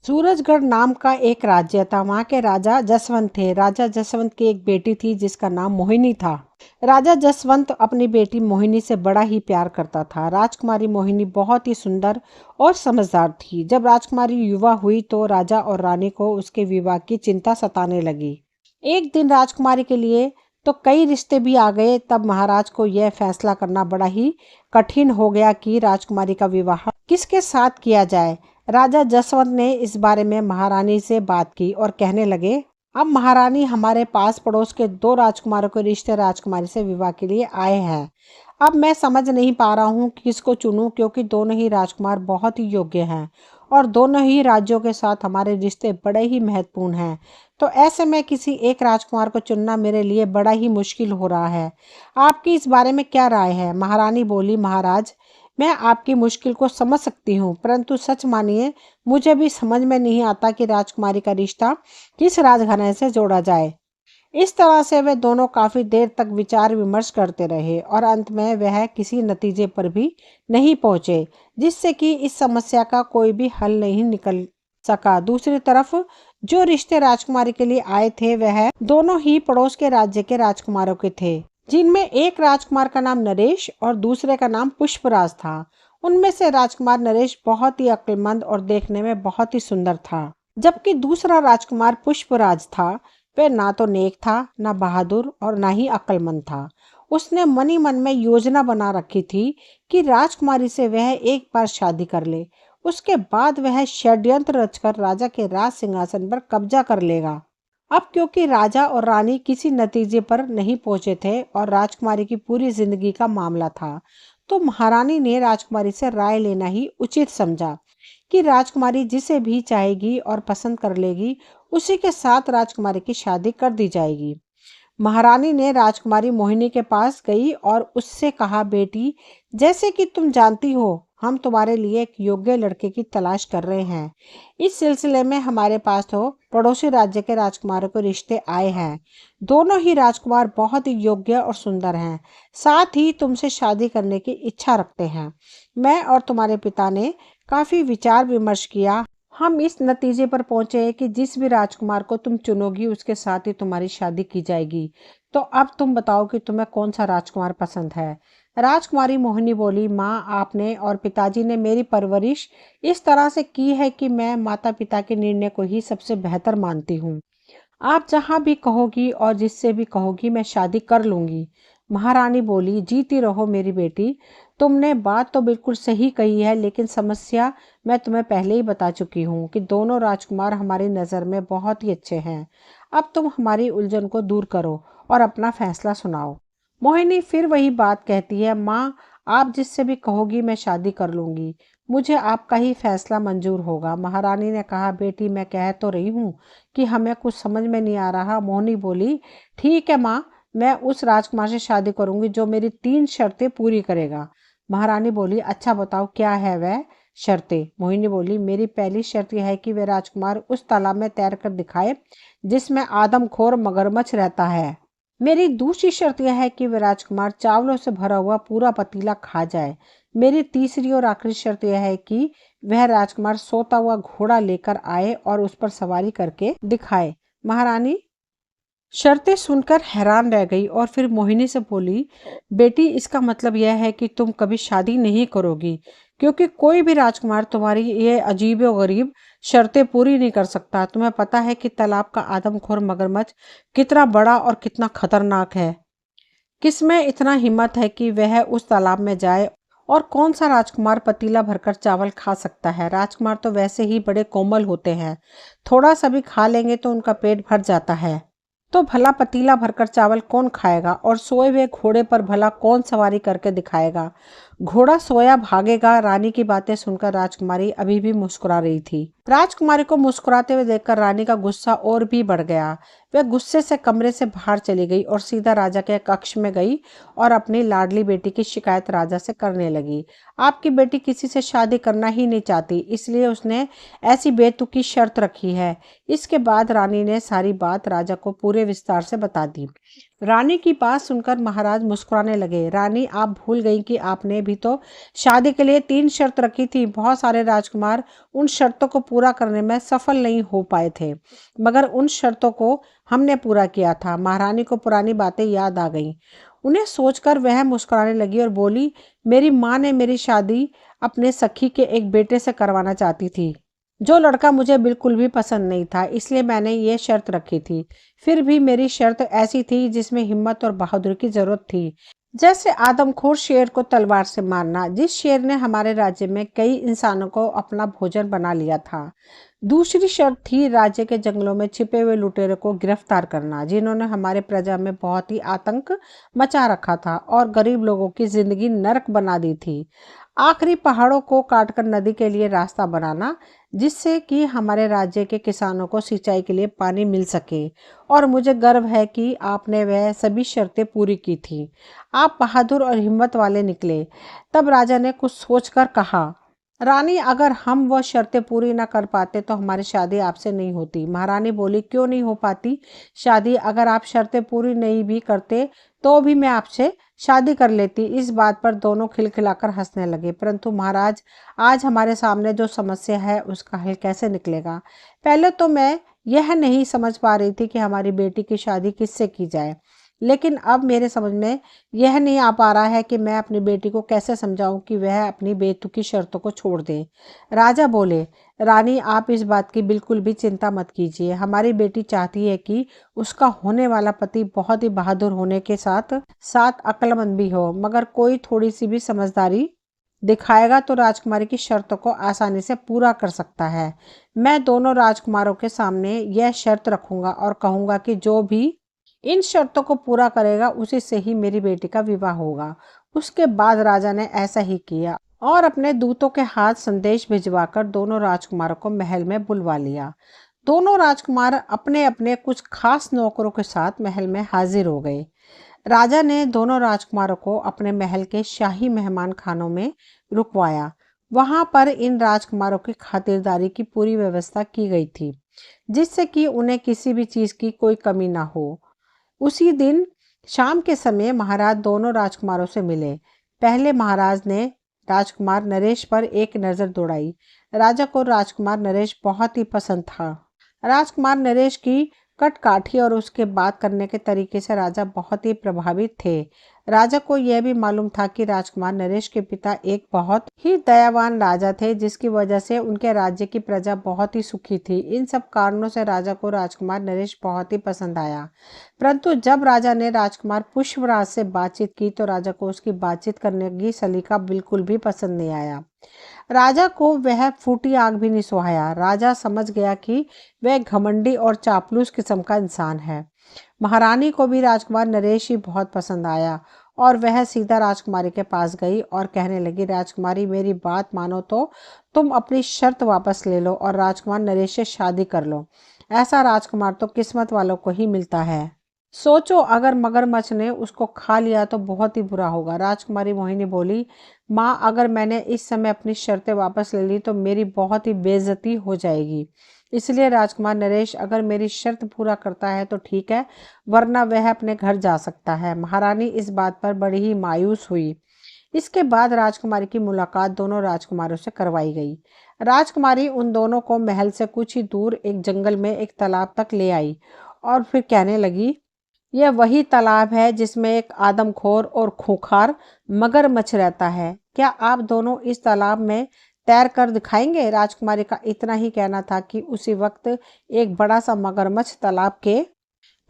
सूरजगढ़ नाम का एक राज्य था। वहाँ के राजा जसवंत थे। राजा जसवंत की एक बेटी थी जिसका नाम मोहिनी था। राजा जसवंत अपनी बेटी मोहिनी से बड़ा ही प्यार करता था। राजकुमारी मोहिनी बहुत ही सुंदर और समझदार थी। जब राजकुमारी युवा हुई तो राजा और रानी को उसके विवाह की चिंता सताने लगी। एक दिन राजकुमारी के लिए तो कई रिश्ते भी आ गए। तब महाराज को यह फैसला करना बड़ा ही कठिन हो गया कि राजकुमारी का विवाह किसके साथ किया जाए। राजा जसवंत ने इस बारे में महारानी से बात की और कहने लगे, अब महारानी, हमारे पास पड़ोस के दो राजकुमारों के रिश्ते राजकुमारी से विवाह के लिए आए हैं। अब मैं समझ नहीं पा रहा हूँ किसको चुनूं, क्योंकि दोनों ही राजकुमार बहुत ही योग्य हैं और दोनों ही राज्यों के साथ हमारे रिश्ते बड़े ही महत्वपूर्ण हैं। तो ऐसे में किसी एक राजकुमार को चुनना मेरे लिए बड़ा ही मुश्किल हो रहा है। आपकी इस बारे में क्या राय है? महारानी बोली, महाराज, मैं आपकी मुश्किल को समझ सकती हूँ, परंतु सच मानिए मुझे भी समझ में नहीं आता कि राजकुमारी का रिश्ता किस राजघराने से जोड़ा जाए। इस तरह से वे दोनों काफी देर तक विचार विमर्श करते रहे और अंत में वह किसी नतीजे पर भी नहीं पहुंचे, जिससे कि इस समस्या का कोई भी हल नहीं निकल सका। दूसरी तरफ जो रिश्ते राजकुमारी के लिए आए थे वह दोनों ही पड़ोस के राज्य के राजकुमारों के थे, जिनमें एक राजकुमार का नाम नरेश और दूसरे का नाम पुष्पराज था। उनमें से राजकुमार नरेश बहुत ही अक्लमंद और देखने में बहुत ही सुंदर था, जबकि दूसरा राजकुमार पुष्पराज था, वह ना तो नेक था, ना बहादुर और ना ही अक्लमंद था। उसने मन ही मन में योजना बना रखी थी कि राजकुमारी से वह एक बार शादी कर ले। उसके बाद वह षड्यंत्र रचकर राजा के राज सिंहासन पर कब्जा कर लेगा। अब क्योंकि राजा और रानी किसी नतीजे पर नहीं पहुंचे थे और राजकुमारी की पूरी जिंदगी का मामला था, तो महारानी ने राजकुमारी से राय लेना ही उचित समझा कि राजकुमारी जिसे भी चाहेगी और पसंद कर लेगी, उसी के साथ राजकुमारी की शादी कर दी जाएगी। महारानी ने राजकुमारी मोहिनी के पास गई और उससे कहा, बेटी, जैसे कि तुम जानती हो, हम तुम्हारे लिए एक योग्य लड़के की तलाश कर रहे हैं। इस सिलसिले में हमारे पास तो पड़ोसी राज्य के राजकुमारों के रिश्ते आए हैं। दोनों ही राजकुमार बहुत ही योग्य और सुंदर हैं, साथ ही तुमसे शादी करने की इच्छा रखते हैं। मैं और तुम्हारे पिता ने काफी विचार विमर्श किया। हम इस नतीजे पर पहुंचे हैं कि जिस भी राजकुमार को तुम चुनोगी उसके साथ ही तुम्हारी शादी की जाएगी। तो अब तुम बताओ कि तुम्हें कौन सा राजकुमार पसंद है? राजकुमारी मोहिनी बोली, माँ, आपने और पिताजी ने मेरी परवरिश इस तरह से की है कि मैं माता पिता के निर्णय को ही सबसे बेहतर मानती हूँ। आप जहाँ भी कहोगी और जिससे भी कहोगी मैं शादी कर लूंगी। महारानी बोली, जीती रहो मेरी बेटी, तुमने बात तो बिल्कुल सही कही है, लेकिन समस्या मैं तुम्हें पहले ही बता चुकी हूँ कि दोनों राजकुमार हमारी नज़र में बहुत ही अच्छे हैं। अब तुम हमारी उलझन को दूर करो और अपना फैसला सुनाओ। मोहिनी फिर वही बात कहती है, माँ, आप जिससे भी कहोगी मैं शादी कर लूंगी। मुझे आपका ही फैसला मंजूर होगा। महारानी ने कहा, बेटी, मैं कह तो रही हूँ कि हमें कुछ समझ में नहीं आ रहा। मोहिनी बोली, ठीक है माँ, मैं उस राजकुमार से शादी करूंगी जो मेरी 3 शर्तें पूरी करेगा। महारानी बोली, अच्छा बताओ क्या है वह शर्तें? मोहिनी बोली, मेरी पहली शर्त यह है कि वह राजकुमार उस तालाब में तैर कर दिखाए जिसमें आदमखोर मगरमच्छ रहता है। मेरी दूसरी शर्त यह है कि वह राजकुमार चावलों से भरा हुआ पूरा पतीला खा जाए। मेरी तीसरी और आखिरी शर्त यह है कि वह राजकुमार सोता हुआ घोड़ा लेकर आए और उस पर सवारी करके दिखाए। महारानी शर्तें सुनकर हैरान रह गई और फिर मोहिनी से बोली, बेटी, इसका मतलब यह है कि तुम कभी शादी नहीं करोगी, क्योंकि कोई भी राजकुमार तुम्हारी ये अजीब व गरीब शर्तें पूरी नहीं कर सकता। तुम्हें पता है कि तालाब का आदमखोर मगरमच्छ कितना बड़ा और कितना खतरनाक है। किसमें इतना हिम्मत है कि वह उस तालाब में जाए? और कौन सा राजकुमार पतीला भरकर चावल खा सकता है? राजकुमार तो वैसे ही बड़े कोमल होते हैं, थोड़ा सा भी खा लेंगे तो उनका पेट भर जाता है। तो भला पतीला भरकर चावल कौन खाएगा? और सोए हुए घोड़े पर भला कौन सवारी करके दिखाएगा? घोड़ा सोया भागेगा। रानी की बातें सुनकर राजकुमारी अभी भी मुस्कुरा रही थी। राजकुमारी को मुस्कुराते हुए देखकर रानी का गुस्सा और भी बढ़ गया। वह गुस्से से कमरे से बाहर चली गई और सीधा राजा के कक्ष में गई और अपनी लाडली बेटी की शिकायत राजा से करने लगी। आपकी बेटी किसी से शादी करना ही नहीं चाहती, इसलिए उसने ऐसी बेतुकी शर्त रखी है। इसके बाद रानी ने सारी बात राजा को पूरे विस्तार से बता दी। रानी की बात सुनकर महाराज मुस्कुराने लगे। रानी, आप भूल गई कि आपने भी तो शादी के लिए 3 शर्त रखी थी। बहुत सारे राजकुमार उन शर्तों को पूरा करने में सफल नहीं हो पाए थे, मगर उन शर्तों को हमने पूरा किया था। महारानी को पुरानी बातें याद आ गईं। उन्हें सोचकर वह मुस्कुराने लगी और बोली, मेरी माँ ने मेरी शादी अपने सखी के एक बेटे से करवाना चाहती थी, जो लड़का मुझे बिल्कुल भी पसंद नहीं था, इसलिए मैंने ये शर्त रखी थी। फिर भी मेरी शर्त ऐसी थी जिसमें हिम्मत और बहादुरी की जरूरत थी, जैसे आदमखोर शेर को तलवार से मारना। जिस शेर ने हमारे राज्य में कई इंसानों को अपना भोजन बना लिया था। दूसरी शर्त थी राज्य के जंगलों में छिपे हुए लुटेरों को गिरफ्तार करना, जिन्होंने हमारे प्रजा में बहुत ही आतंक मचा रखा था और गरीब लोगों की जिंदगी नरक बना दी थी। आखिरी, पहाड़ों को काटकर नदी के लिए रास्ता बनाना, जिससे कि हमारे राज्य के किसानों को सिंचाई के लिए पानी मिल सके। और मुझे गर्व है कि आपने वह सभी शर्तें पूरी की थी। आप बहादुर और हिम्मत वाले निकले। तब राजा ने कुछ सोचकर कहा, रानी, अगर हम वह शर्तें पूरी न कर पाते तो हमारी शादी आपसे नहीं होती। महारानी बोली, क्यों नहीं हो पाती शादी? अगर आप शर्तें पूरी नहीं भी करते तो भी मैं आपसे शादी कर लेती। इस बात पर दोनों खिलखिलाकर हंसने लगे। परंतु महाराज, आज हमारे सामने जो समस्या है उसका हल कैसे निकलेगा? पहले तो मैं यह नहीं समझ पा रही थी कि हमारी बेटी की शादी किससे की जाए, लेकिन अब मेरे समझ में यह नहीं आ पा रहा है कि मैं अपनी बेटी को कैसे समझाऊं कि वह अपनी बेतुकी शर्तों को छोड़ दे। राजा बोले, रानी, आप इस बात की बिल्कुल भी चिंता मत कीजिए। हमारी बेटी चाहती है कि उसका होने वाला पति बहुत ही बहादुर होने के साथ साथ अक्लमंद भी हो, मगर कोई थोड़ी सी भी समझदारी दिखाएगा तो राजकुमारी की शर्तों को आसानी से पूरा कर सकता है। मैं दोनों राजकुमारों के सामने यह शर्त रखूंगा और कहूंगा कि जो भी इन शर्तों को पूरा करेगा उसी से ही मेरी बेटी का विवाह होगा। उसके बाद राजा ने ऐसा ही किया और अपने दूतों के हाथ संदेश भिजवाकर दोनों राजकुमारों को महल में बुलवा लिया। दोनों राजकुमार अपने अपने कुछ खास नौकरों के साथ महल में हाजिर हो गए। राजा ने दोनों राजकुमारों को अपने महल के शाही मेहमान खानों में रुकवाया। वहां पर इन राजकुमारों की खातिरदारी की पूरी व्यवस्था की गई थी, जिससे कि उन्हें किसी भी चीज की कोई कमी ना हो। उसी दिन शाम के समय महाराज दोनों राजकुमारों से मिले। पहले महाराज ने राजकुमार नरेश पर एक नजर दौड़ाई। राजा को राजकुमार नरेश बहुत ही पसंद था। राजकुमार नरेश की कटकाठी और उसके बात करने के तरीके से राजा बहुत ही प्रभावित थे। राजा को यह भी मालूम था कि राजकुमार नरेश के पिता एक बहुत ही दयावान राजा थे, जिसकी वजह से उनके राज्य की प्रजा बहुत ही सुखी थी। इन सब कारणों से राजा को राजकुमार नरेश बहुत ही पसंद आया। परंतु जब राजा ने राजकुमार पुष्पराज से बातचीत की तो राजा को उसकी बातचीत करने की सलीका बिल्कुल भी पसंद नहीं आया। राजा को वह फूटी आग भी नहीं सुहाया। राजा समझ गया कि वह घमंडी और चापलूस किस्म का इंसान है। महारानी को भी राजकुमार नरेश ही बहुत पसंद आया और वह सीधा राजकुमारी के पास गई और कहने लगी, राजकुमारी, मेरी बात मानो तो तुम अपनी शर्त वापस ले लो और राजकुमार नरेश से शादी कर लो। ऐसा राजकुमार तो किस्मत वालों को ही मिलता है। सोचो, अगर मगरमच्छ ने उसको खा लिया तो बहुत ही बुरा होगा। राजकुमारी मोहिनी बोली, माँ, अगर मैंने इस समय अपनी शर्तें वापस ले ली तो मेरी बहुत ही बेइज्जती हो जाएगी। इसलिए राजकुमार नरेश अगर मेरी शर्त पूरा करता है तो ठीक है, वरना वह अपने घर जा सकता है। महारानी इस बात पर बड़ी ही मायूस हुई। इसके बाद राजकुमारी की मुलाकात दोनों राजकुमारों से करवाई गई। राजकुमारी उन दोनों को महल से कुछ ही दूर एक जंगल में एक तालाब तक ले आई और फिर कहने लगी, यह वही तालाब है जिसमें एक आदमखोर और खूंखार मगरमच्छ रहता है। क्या आप दोनों इस तालाब में तैर कर दिखाएंगे? राजकुमारी का इतना ही कहना था कि उसी वक्त एक बड़ा सा मगरमच्छ तालाब के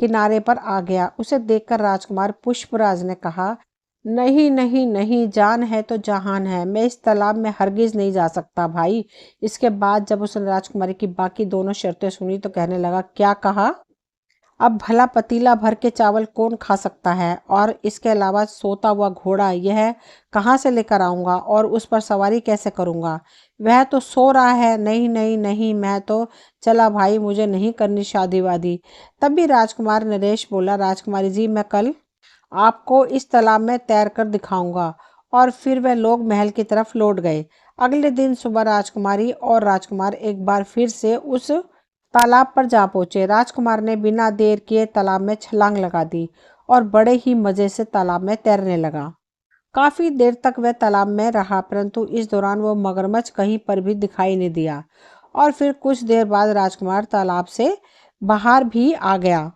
किनारे पर आ गया। उसे देखकर राजकुमार पुष्पराज ने कहा, नहीं नहीं नहीं, जान है तो जहान है, मैं इस तालाब में हरगिज नहीं जा सकता भाई। इसके बाद जब उसने राजकुमारी की बाकी दोनों शर्तें सुनी तो कहने लगा, क्या कहा? अब भला पतीला भर के चावल कौन खा सकता है? और इसके अलावा सोता हुआ घोड़ा यह कहाँ से लेकर आऊँगा और उस पर सवारी कैसे करूँगा? वह तो सो रहा है। नहीं नहीं नहीं, मैं तो चला भाई, मुझे नहीं करनी शादी वादी। तब भी राजकुमार नरेश बोला, राजकुमारी जी, मैं कल आपको इस तालाब में तैर कर दिखाऊंगा। और फिर वह लोग महल की तरफ लौट गए। अगले दिन सुबह राजकुमारी और राजकुमार एक बार फिर से उस तालाब पर जा पहुंचे। राजकुमार ने बिना देर किए तालाब में छलांग लगा दी और बड़े ही मज़े से तालाब में तैरने लगा। काफ़ी देर तक वह तालाब में रहा, परंतु इस दौरान वो मगरमच्छ कहीं पर भी दिखाई नहीं दिया। और फिर कुछ देर बाद राजकुमार तालाब से बाहर भी आ गया।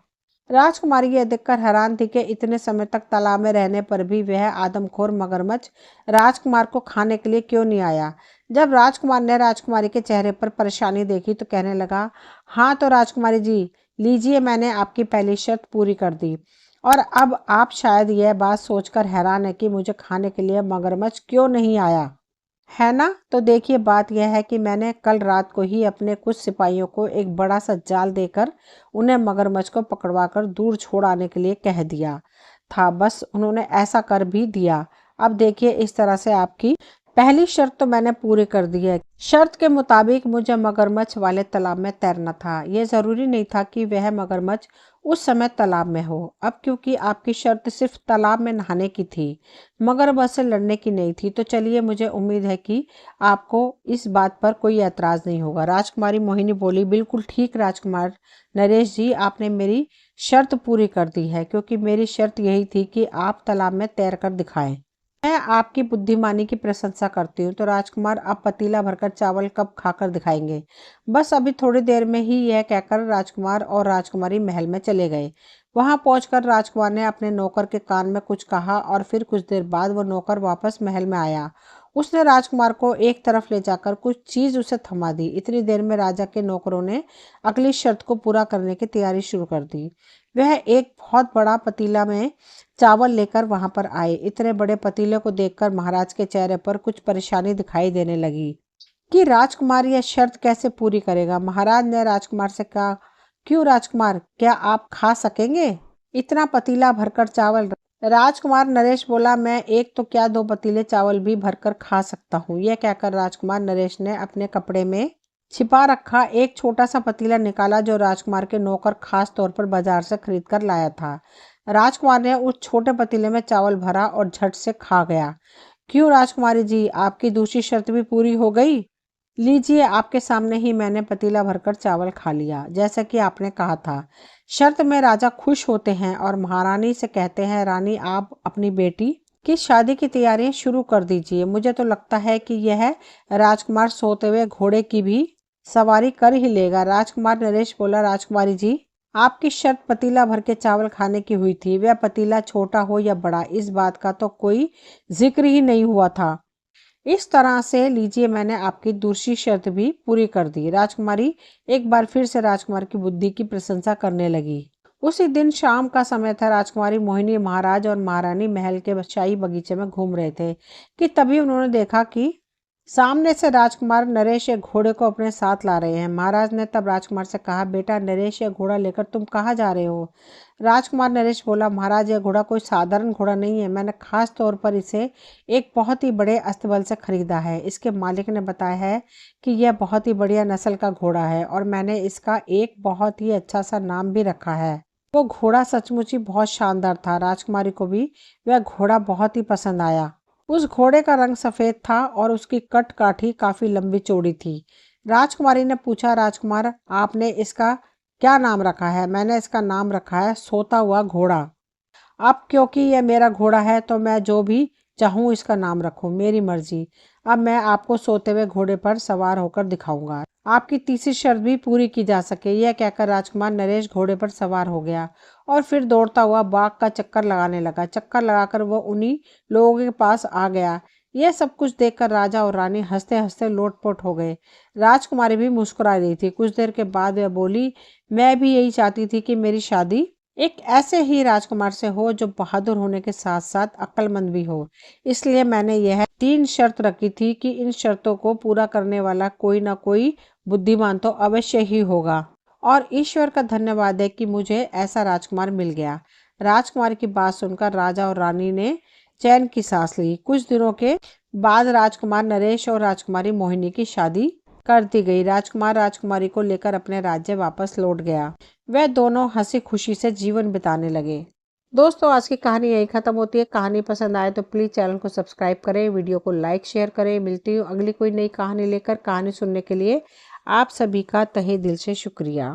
राजकुमारी यह देखकर हैरान थी कि इतने समय तक तालाब में रहने पर भी वह आदमखोर मगरमच्छ राजकुमार को खाने के लिए क्यों नहीं आया। जब राजकुमार ने राजकुमारी के चेहरे पर परेशानी देखी तो कहने लगा, हाँ तो राजकुमारी जी, लीजिए, मैंने आपकी पहली शर्त पूरी कर दी। और अब आप शायद यह बात सोचकर हैरान है कि मुझे खाने के लिए मगरमच्छ क्यों नहीं आया, है ना? तो देखिए, बात यह है कि मैंने कल रात को ही अपने कुछ सिपाहियों को एक बड़ा सा जाल देकर उन्हें मगरमच्छ को पकड़वाकर दूर छोड़ आने के लिए कह दिया था। बस उन्होंने ऐसा कर भी दिया। अब देखिए, इस तरह से आपकी पहली शर्त तो मैंने पूरी कर दी है। शर्त के मुताबिक मुझे मगरमच्छ वाले तालाब में तैरना था। यह ज़रूरी नहीं था कि वह मगरमच्छ उस समय तालाब में हो। अब क्योंकि आपकी शर्त सिर्फ तालाब में नहाने की थी, मगरमच्छ से लड़ने की नहीं थी, तो चलिए, मुझे उम्मीद है कि आपको इस बात पर कोई एतराज़ नहीं होगा। राजकुमारी मोहिनी बोली, बिल्कुल ठीक राजकुमार नरेश जी, आपने मेरी शर्त पूरी कर दी है, क्योंकि मेरी शर्त यही थी कि आप तालाब में तैर कर दिखाएं। मैं आपकी बुद्धिमानी की प्रशंसा करती हूँ। तो राजकुमार, आप पतीला भरकर चावल कब खाकर दिखाएंगे? बस अभी थोड़ी देर में ही, यह कहकर राजकुमार और राजकुमारी महल में चले गए। वहां पहुंचकर राजकुमार ने अपने नौकर के कान में कुछ कहा और फिर कुछ देर बाद वो नौकर वापस महल में आया। उसने राजकुमार को एक तरफ ले जाकर कुछ चीज उसे थमा दी। इतनी देर में राजा के नौकरों ने अगली शर्त को पूरा करने की तैयारी शुरू कर दी। वह एक बहुत बड़ा पतीला में चावल लेकर वहां पर आए। इतने बड़े पतीले को देखकर महाराज के चेहरे पर कुछ परेशानी दिखाई देने लगी कि राजकुमार यह शर्त कैसे पूरी करेगा। महाराज ने राजकुमार से कहा, क्यों राजकुमार, क्या आप खा सकेंगे इतना पतीला भरकर चावल? राजकुमार नरेश बोला, मैं एक तो क्या, दो पतीले चावल भी भरकर खा सकता हूँ। यह कहकर राजकुमार नरेश ने अपने कपड़े में छिपा रखा एक छोटा सा पतीला निकाला, जो राजकुमार के नौकर खास तौर पर बाजार से खरीद कर लाया था। राजकुमार ने उस छोटे पतीले में चावल भरा और झट से खा गया। क्यों राजकुमारी जी, आपकी दूसरी शर्त भी पूरी हो गई? लीजिए, आपके सामने ही मैंने पतीला भरकर चावल खा लिया, जैसा कि आपने कहा था। शर्त में राजा खुश होते हैं और महारानी से कहते हैं, रानी, आप अपनी बेटी की शादी की तैयारियां शुरू कर दीजिए। मुझे तो लगता है कि यह राजकुमार सोते हुए घोड़े की भी सवारी कर ही लेगा। राजकुमार नरेश बोला, राजकुमारी जी, आपकी शर्त पतीला भर के चावल खाने की हुई थी। वह पतीला छोटा हो या बड़ा, इस बात का तो कोई जिक्र ही नहीं हुआ था। इस तरह से लीजिए, मैंने आपकी दूसरी शर्त भी पूरी कर दी। राजकुमारी एक बार फिर से राजकुमार की बुद्धि की प्रशंसा करने लगी। उसी दिन शाम का समय था। राजकुमारी मोहिनी, महाराज और महारानी महल के शाही बगीचे में घूम रहे थे कि तभी उन्होंने देखा कि सामने से राजकुमार नरेश एक घोड़े को अपने साथ ला रहे हैं। महाराज ने तब राजकुमार से कहा, बेटा नरेश, यह घोड़ा लेकर तुम कहाँ जा रहे हो? राजकुमार नरेश बोला, महाराज, यह घोड़ा कोई साधारण घोड़ा नहीं है। मैंने खास तौर पर इसे एक बहुत ही बड़े अस्तबल से खरीदा है। इसके मालिक ने बताया है कि यह बहुत ही बढ़िया नस्ल का घोड़ा है और मैंने इसका एक बहुत ही अच्छा सा नाम भी रखा है। वो घोड़ा सचमुच ही बहुत शानदार था। राजकुमारी को भी वह घोड़ा बहुत ही पसंद आया। उस घोड़े का रंग सफेद था और उसकी कट काठी काफी लंबी चौड़ी थी। राजकुमारी ने पूछा, राजकुमार, आपने इसका क्या नाम रखा है? मैंने इसका नाम रखा है सोता हुआ घोड़ा। अब क्योंकि यह मेरा घोड़ा है तो मैं जो भी चाहूँ इसका नाम रखूं, मेरी मर्जी। अब मैं आपको सोते हुए घोड़े पर सवार होकर दिखाऊंगा। आपकी तीसरी शर्त भी पूरी की जा सके। यह कहकर राजकुमार नरेश घोड़े पर सवार हो गया और फिर दौड़ता हुआ बाग का चक्कर लगाने लगा। चक्कर लगाकर वह उन्हीं लोगों के पास आ गया। यह सब कुछ देखकर राजा और रानी हंसते हंसते लोटपोट हो गए। राजकुमारी भी मुस्कुरा रही थी। कुछ देर के बाद वह बोली, मैं भी यही चाहती थी कि मेरी शादी एक ऐसे ही राजकुमार से हो जो बहादुर होने के साथ साथ अक्लमंद भी हो। इसलिए मैंने यह 3 शर्त रखी थी कि इन शर्तों को पूरा करने वाला कोई ना कोई बुद्धिमान तो अवश्य ही होगा, और ईश्वर का धन्यवाद है कि मुझे ऐसा राजकुमार मिल गया। राजकुमार की बात सुनकर राजा और रानी ने चैन की सांस ली। कुछ दिनों के बाद राजकुमार नरेश और राजकुमारी मोहिनी की शादी कर दी गई। राजकुमार राजकुमारी को लेकर अपने राज्य वापस लौट गया। वह दोनों हंसी खुशी से जीवन बिताने लगे। दोस्तों, आज की कहानी यही खत्म होती है। कहानी पसंद आए तो प्लीज़ चैनल को सब्सक्राइब करें, वीडियो को लाइक शेयर करें। मिलती हूँ अगली कोई नई कहानी लेकर। कहानी सुनने के लिए आप सभी का तहे दिल से शुक्रिया।